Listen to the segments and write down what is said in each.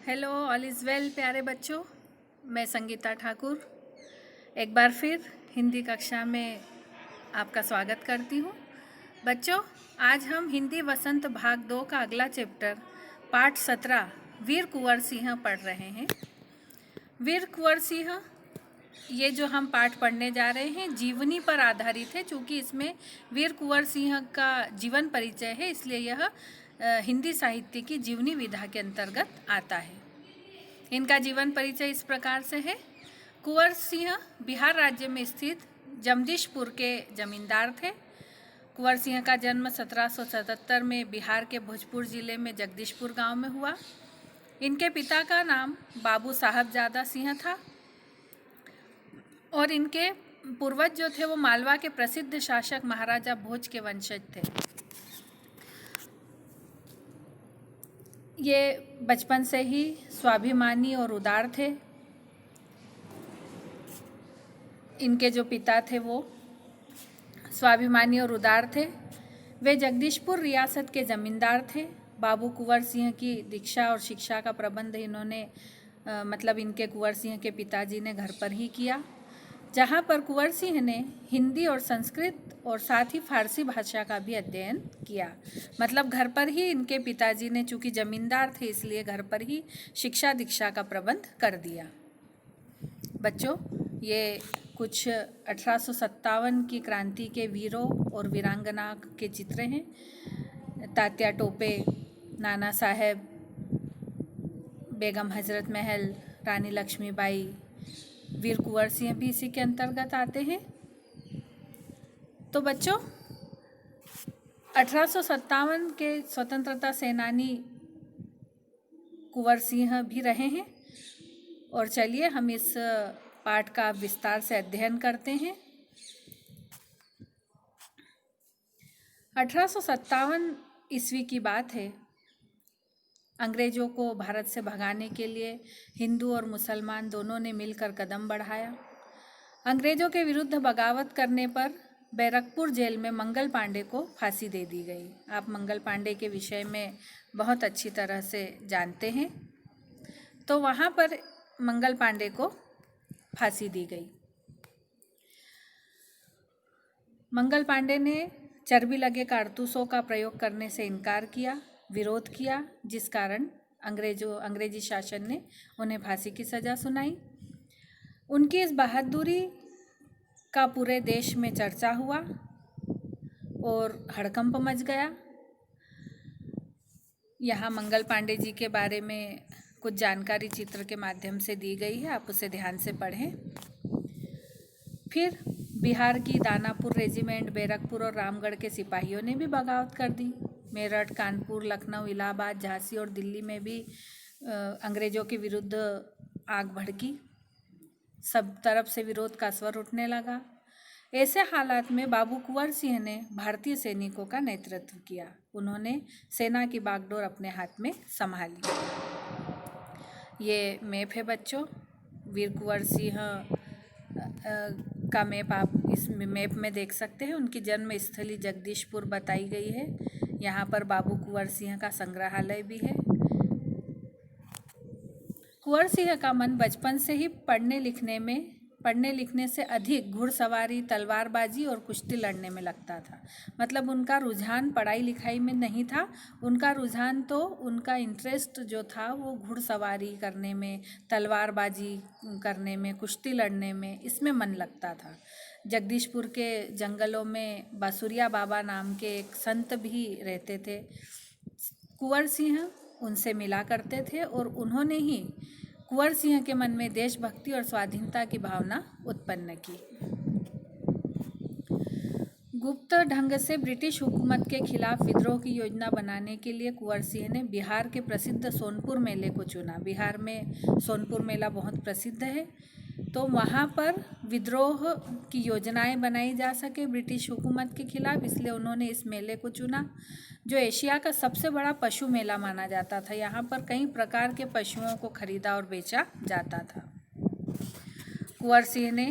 Hello, all is well प्यारे बच्चों। मैं संगीता ठाकुर एक बार फिर हिंदी कक्षा में आपका स्वागत करती हूँ। बच्चों, आज हम हिंदी वसंत भाग 2 का अगला चैप्टर पाठ 17 वीर कुंवर सिंह पढ़ रहे हैं। वीर कुंवर सिंह ये जो हम पाठ पढ़ने जा रहे हैं जीवनी पर आधारित है। चूँकि इसमें वीर कुंवर सिंह का जीवन परिचय है, इसलिए यह हिंदी साहित्य की जीवनी विधा के अंतर्गत आता है। इनका जीवन परिचय इस प्रकार से है। कुंवर सिंह बिहार राज्य में स्थित जगदीशपुर के जमींदार थे। कुंवर सिंह का जन्म 1777 में बिहार के भोजपुर जिले में जगदीशपुर गांव में हुआ। इनके पिता का नाम बाबू साहबजादा सिंह था और इनके पूर्वज जो थे वो मालवा के प्रसिद्ध शासक महाराजा भोज के वंशज थे। ये बचपन से ही स्वाभिमानी और उदार थे। इनके जो पिता थे वो स्वाभिमानी और उदार थे। वे जगदीशपुर रियासत के ज़मींदार थे। बाबू कुंवर सिंह की दीक्षा और शिक्षा का प्रबंध इन्होंने मतलब इनके कुंवर सिंह के पिताजी ने घर पर ही किया, जहाँ पर कुंवर सिंह ने हिंदी और संस्कृत और साथ ही फारसी भाषा का भी अध्ययन किया। मतलब घर पर ही इनके पिताजी ने, चूँकि ज़मींदार थे इसलिए घर पर ही शिक्षा दीक्षा का प्रबंध कर दिया। बच्चों, ये कुछ 1857 की क्रांति के वीरों और वीरांगना के चित्र हैं। तात्या टोपे, नाना साहेब, बेगम हजरत महल, रानी लक्ष्मीबाई, वीर कुंवर सिंह भी इसी के अंतर्गत आते हैं। तो बच्चों, 1857 के स्वतंत्रता सेनानी कुंवर सिंह भी रहे हैं। और चलिए हम इस पाठ का विस्तार से अध्ययन करते हैं। 1857 ईस्वी की बात है। अंग्रेजों को भारत से भगाने के लिए हिंदू और मुसलमान दोनों ने मिलकर कदम बढ़ाया। अंग्रेजों के विरुद्ध बगावत करने पर बैरकपुर जेल में मंगल पांडे को फांसी दे दी गई। आप मंगल पांडे के विषय में बहुत अच्छी तरह से जानते हैं। तो वहाँ पर मंगल पांडे को फांसी दी गई। मंगल पांडे ने चर्बी लगे कारतूसों का प्रयोग करने से इनकार किया, विरोध किया, जिस कारण अंग्रेजी शासन ने उन्हें फांसी की सज़ा सुनाई। उनकी इस बहादुरी का पूरे देश में चर्चा हुआ और हड़कंप मच गया। यहाँ मंगल पांडे जी के बारे में कुछ जानकारी चित्र के माध्यम से दी गई है, आप उसे ध्यान से पढ़ें। फिर बिहार की दानापुर रेजिमेंट, बैरकपुर और रामगढ़ के सिपाहियों ने भी बगावत कर दी। मेरठ, कानपुर, लखनऊ, इलाहाबाद, झांसी और दिल्ली में भी अंग्रेजों के विरुद्ध आग भड़की। सब तरफ से विरोध का स्वर उठने लगा। ऐसे हालात में बाबू कुंवर सिंह ने भारतीय सैनिकों का नेतृत्व किया। उन्होंने सेना की बागडोर अपने हाथ में संभाली। ये मैप है बच्चों, वीर कुंवर सिंह का मैप आप इस मैप में देख सकते हैं। उनकी जन्म स्थली जगदीशपुर बताई गई है। यहाँ पर बाबू कुंवर सिंह का संग्रहालय भी है। कुंवर सिंह का मन बचपन से ही पढ़ने लिखने से अधिक घुड़सवारी, तलवारबाजी और कुश्ती लड़ने में लगता था। मतलब उनका रुझान पढ़ाई लिखाई में नहीं था। उनका रुझान तो उनका इंटरेस्ट जो था वो घुड़सवारी करने में, तलवारबाजी करने में, कुश्ती लड़ने में, इसमें मन लगता था। जगदीशपुर के जंगलों में बासुरिया बाबा नाम के एक संत भी रहते थे। कुंवर सिंह उनसे मिला करते थे और उन्होंने ही कुंवर सिंह के मन में देशभक्ति और स्वाधीनता की भावना उत्पन्न की। गुप्त ढंग से ब्रिटिश हुकूमत के खिलाफ विद्रोह की योजना बनाने के लिए कुंवर सिंह ने बिहार के प्रसिद्ध सोनपुर मेले को चुना। बिहार में सोनपुर मेला बहुत प्रसिद्ध है, तो वहाँ पर विद्रोह की योजनाएं बनाई जा सके ब्रिटिश हुकूमत के खिलाफ, इसलिए उन्होंने इस मेले को चुना, जो एशिया का सबसे बड़ा पशु मेला माना जाता था। यहाँ पर कई प्रकार के पशुओं को खरीदा और बेचा जाता था। कुंवर सिंह ने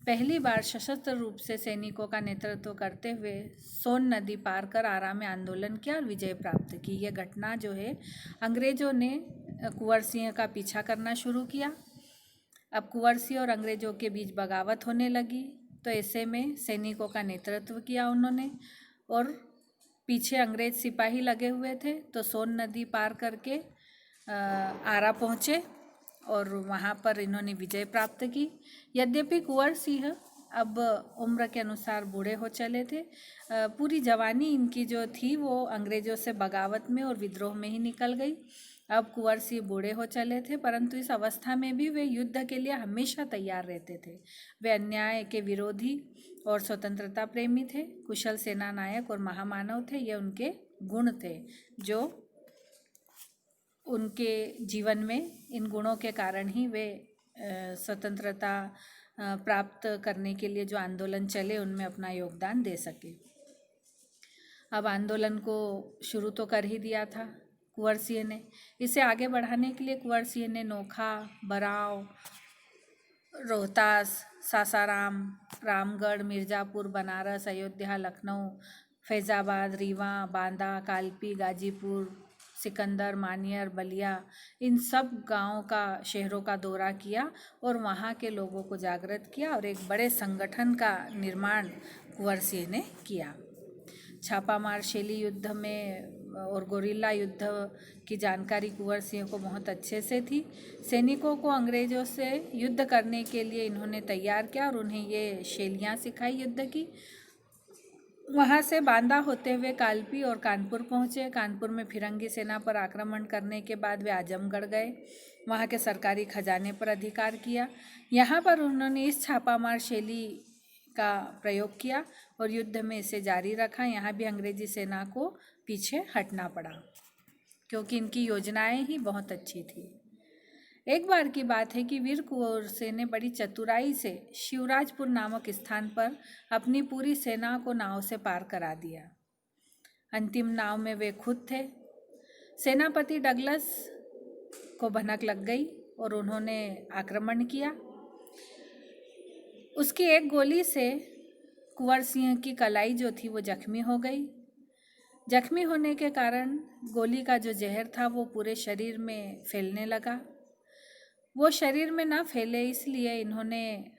पहली बार सशस्त्र रूप से सैनिकों का नेतृत्व करते हुए सोन नदी पार कर आरा में आंदोलन किया और विजय प्राप्त की। यह घटना जो है अंग्रेजों ने कुंवर सिंह का पीछा करना शुरू किया। अब कुंवर सिंह और अंग्रेजों के बीच बगावत होने लगी, तो ऐसे में सैनिकों का नेतृत्व किया उन्होंने और पीछे अंग्रेज सिपाही लगे हुए थे, तो सोन नदी पार करके आरा पहुँचे और वहाँ पर इन्होंने विजय प्राप्त की। यद्यपि कुंवर सिंह अब उम्र के अनुसार बूढ़े हो चले थे, पूरी जवानी इनकी जो थी वो अंग्रेजों से बगावत में और विद्रोह में ही निकल गई। अब कुंवर सिंह बूढ़े हो चले थे, परंतु इस अवस्था में भी वे युद्ध के लिए हमेशा तैयार रहते थे। वे अन्याय के विरोधी और स्वतंत्रता प्रेमी थे, कुशल सेना नायक और महामानव थे। ये उनके गुण थे जो उनके जीवन में, इन गुणों के कारण ही वे स्वतंत्रता प्राप्त करने के लिए जो आंदोलन चले उनमें अपना योगदान दे सके। अब आंदोलन को शुरू तो कर ही दिया था कुंवर सिंह ने। इसे आगे बढ़ाने के लिए कुंवर सिंह ने नोखा, बराव, रोहतास, सासाराम, रामगढ़, मिर्ज़ापुर, बनारस, अयोध्या, लखनऊ, फैज़ाबाद, रीवा, बांदा, कालपी, गाजीपुर, सिकंदर, मानियर, बलिया, इन सब गांवों का, शहरों का दौरा किया और वहाँ के लोगों को जागृत किया और एक बड़े संगठन का निर्माण कुंवर सिंह ने किया। छापामार शैली युद्ध में और गोरिल्ला युद्ध की जानकारी कुंवर सिंह को बहुत अच्छे से थी। सैनिकों को अंग्रेजों से युद्ध करने के लिए इन्होंने तैयार किया और उन्हें ये शैलियाँ सिखाई युद्ध की। वहाँ से बांदा होते हुए कालपी और कानपुर पहुँचे। कानपुर में फिरंगी सेना पर आक्रमण करने के बाद वे आजमगढ़ गए, वहाँ के सरकारी खजाने पर अधिकार किया। यहाँ पर उन्होंने इस छापामार शैली का प्रयोग किया और युद्ध में इसे जारी रखा। यहाँ भी अंग्रेजी सेना को पीछे हटना पड़ा क्योंकि इनकी योजनाएं ही बहुत अच्छी थी। एक बार की बात है कि वीर कुंवर सिंह ने बड़ी चतुराई से शिवराजपुर नामक स्थान पर अपनी पूरी सेना को नाव से पार करा दिया। अंतिम नाव में वे खुद थे। सेनापति डगलस को भनक लग गई और उन्होंने आक्रमण किया। उसकी एक गोली से कुंवर सिंह की कलाई जो थी वो जख्मी हो गई। जख्मी होने के कारण गोली का जो जहर था वो पूरे शरीर में फैलने लगा। वो शरीर में ना फैले इसलिए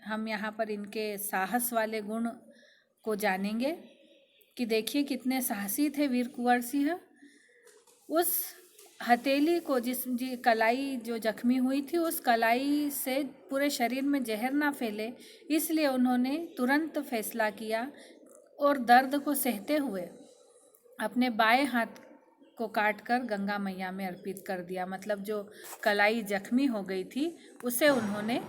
हम यहाँ पर इनके साहस वाले गुण को जानेंगे कि देखिए कितने साहसी थे वीर कुंवर सिंह। उस हथेली को जी कलाई जो जख्मी हुई थी, उस कलाई से पूरे शरीर में जहर ना फैले इसलिए उन्होंने तुरंत फैसला किया और दर्द को सहते हुए अपने बाएं हाथ को काटकर गंगा मैया में अर्पित कर दिया। मतलब जो कलाई जख्मी हो गई थी उसे उन्होंने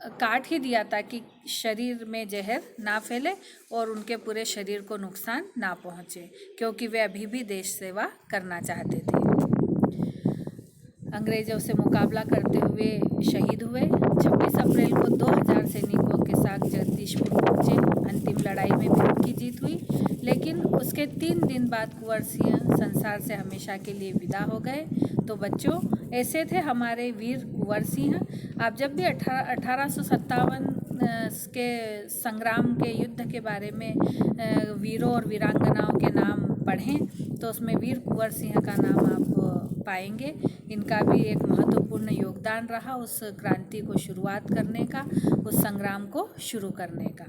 काट ही दिया ताकि शरीर में जहर ना फैले और उनके पूरे शरीर को नुकसान ना पहुँचे, क्योंकि वे अभी भी देश सेवा करना चाहते थे। अंग्रेजों से मुकाबला करते हुए शहीद हुए। 26 अप्रैल को 2000 सैनिकों के साथ जगदीशपुर पहुँचे। अंतिम लड़ाई में भी उनकी जीत हुई, लेकिन उसके 3 दिन बाद कुंवर सिंह संसार से हमेशा के लिए विदा हो गए। तो बच्चों, ऐसे थे हमारे वीर कुंवर सिंह। आप जब भी 1857 के संग्राम के युद्ध के बारे में वीरों और वीरांगनाओं के नाम पढ़ें तो उसमें वीर कुंवर सिंह का नाम आप पाएंगे। इनका भी एक महत्वपूर्ण योगदान रहा उस क्रांति को शुरुआत करने का, उस संग्राम को शुरू करने का।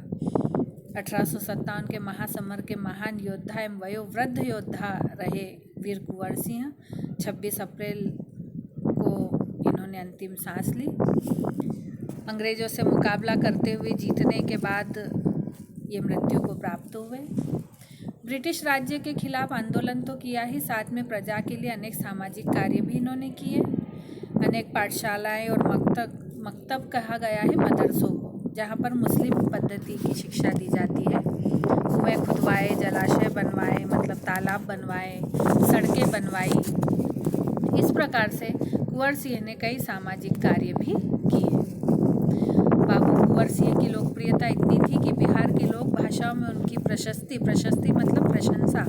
1857 के महासमर के महान योद्धा एवं वयोवृद्ध योद्धा रहे वीर कुंवर सिंह। 26 अप्रैल को इन्होंने अंतिम सांस ली। अंग्रेजों से मुकाबला करते हुए जीतने के बाद ये मृत्यु को प्राप्त हुए। ब्रिटिश राज्य के खिलाफ आंदोलन तो किया ही, साथ में प्रजा के लिए अनेक सामाजिक कार्य भी इन्होंने किए। अनेक पाठशालाएं और मकतब कहा गया है मदरसों को, जहाँ पर मुस्लिम पद्धति की शिक्षा दी जाती है। कुएं खुदवाए, जलाशय बनवाए, मतलब तालाब बनवाए, सड़कें बनवाई। इस प्रकार से कुंवर सिंह ने कई सामाजिक कार्य भी किए। बाबू कुंवर सिंह की लोकप्रियता इतनी थी कि बिहार की लोक भाषाओं में उनकी प्रशस्ति मतलब प्रशंसा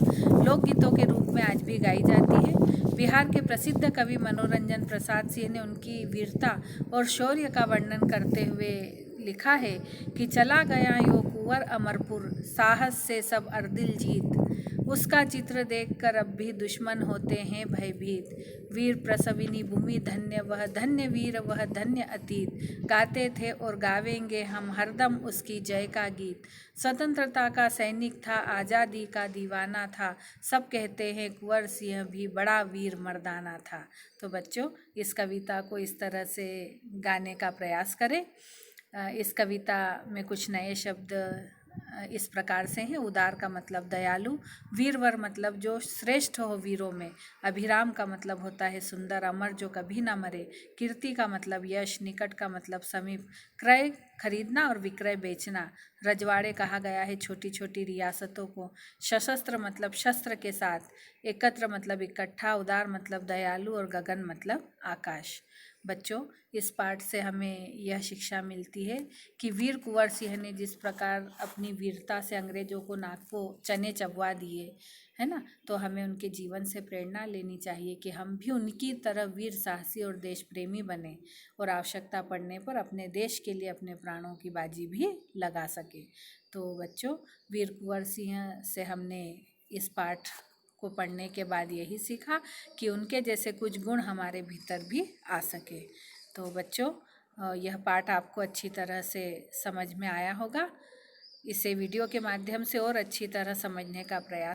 लोकगीतों के रूप में आज भी गाई जाती है। बिहार के प्रसिद्ध कवि मनोरंजन प्रसाद सिंह ने उनकी वीरता और शौर्य का वर्णन करते हुए लिखा है कि चला गया यो कुंवर अमरपुर, साहस से सब अर्दिल जीत। उसका चित्र देखकर अब भी दुश्मन होते हैं भयभीत। वीर प्रसविनी भूमि धन्य वह, धन्य वीर वह, धन्य अतीत। गाते थे और गावेंगे हम हरदम उसकी जय का गीत। स्वतंत्रता का सैनिक था, आज़ादी का दीवाना था। सब कहते हैं कुंवर सिंह भी बड़ा वीर मर्दाना था। तो बच्चों, इस कविता को इस तरह से गाने का प्रयास करें। इस कविता में कुछ नए शब्द इस प्रकार से हैं। उदार का मतलब दयालु, वीरवर मतलब जो श्रेष्ठ हो वीरों में, अभिराम का मतलब होता है सुंदर, अमर जो कभी ना मरे, कीर्ति का मतलब यश, निकट का मतलब समीप, क्रय खरीदना और विक्रय बेचना, रजवाड़े कहा गया है छोटी छोटी रियासतों को, सशस्त्र मतलब शस्त्र के साथ, एकत्र मतलब इकट्ठा, उदार मतलब दयालु और गगन मतलब आकाश। बच्चों, इस पाठ से हमें यह शिक्षा मिलती है कि वीर कुंवर सिंह ने जिस प्रकार अपनी वीरता से अंग्रेजों को नाक को चने चबवा दिए, है ना, तो हमें उनके जीवन से प्रेरणा लेनी चाहिए कि हम भी उनकी तरह वीर साहसी और देश प्रेमी बने और आवश्यकता पड़ने पर अपने देश के लिए अपने प्राणों की बाजी भी लगा सके। तो बच्चों, वीर कुंवर सिंह से हमने इस पाठ को पढ़ने के बाद यही सीखा कि उनके जैसे कुछ गुण हमारे भीतर भी आ सके। तो बच्चों, यह पाठ आपको अच्छी तरह से समझ में आया होगा। इसे वीडियो के माध्यम से और अच्छी तरह समझने का प्रयास